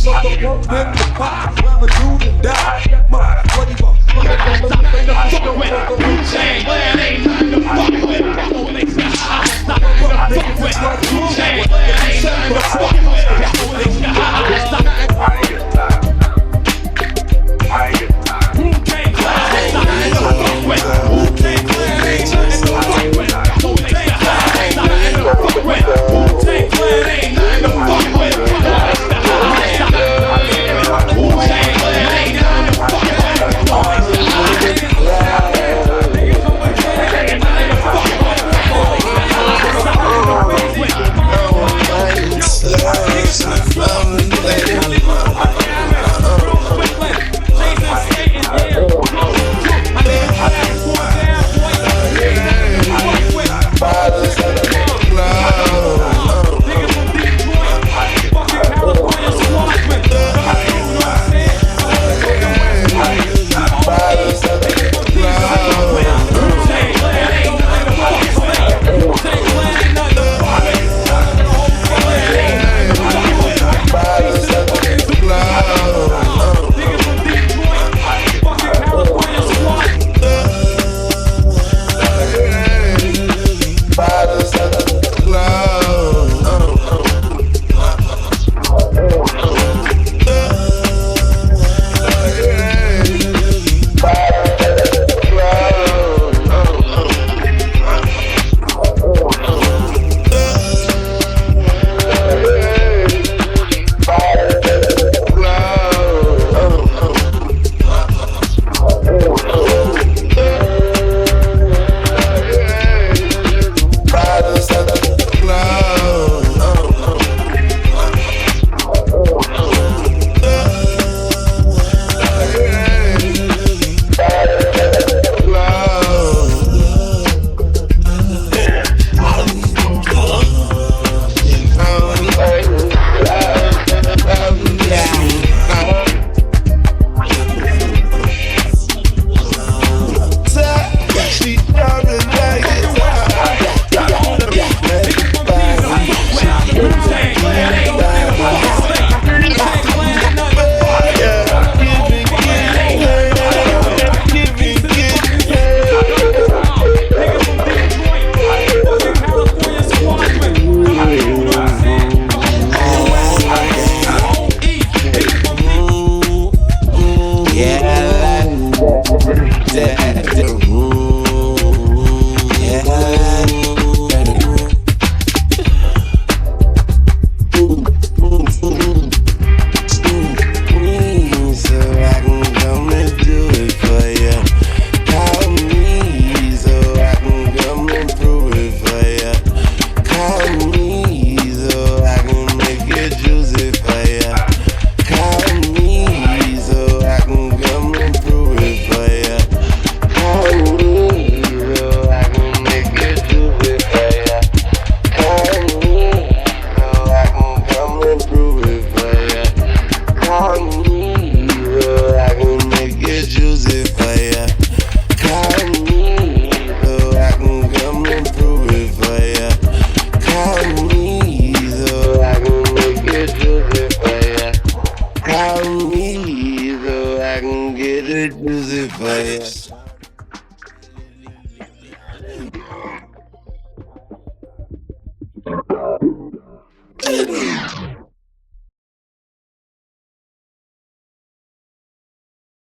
So the pump in the pot, I'm a dude and die. What do you want? Wu-Tang Clan ain't nothing to fuck with. Holy God, stop it to fuck with. Wu-Tang Clan ain't nothing to fuck with. Holy God, stop it. Wu-Tang Clan ain't nothing to fuck with. Wu-Tang Clan ain't nothing to fuck with. Holy God, ain't nothing to fuck with. Wu-Tang Clan ain't nothing to fuck with. Holy God, stop it. Wu-Tang Clan ain't nothing to fuck with. Holy God. Call me so I can get it juicy for ya.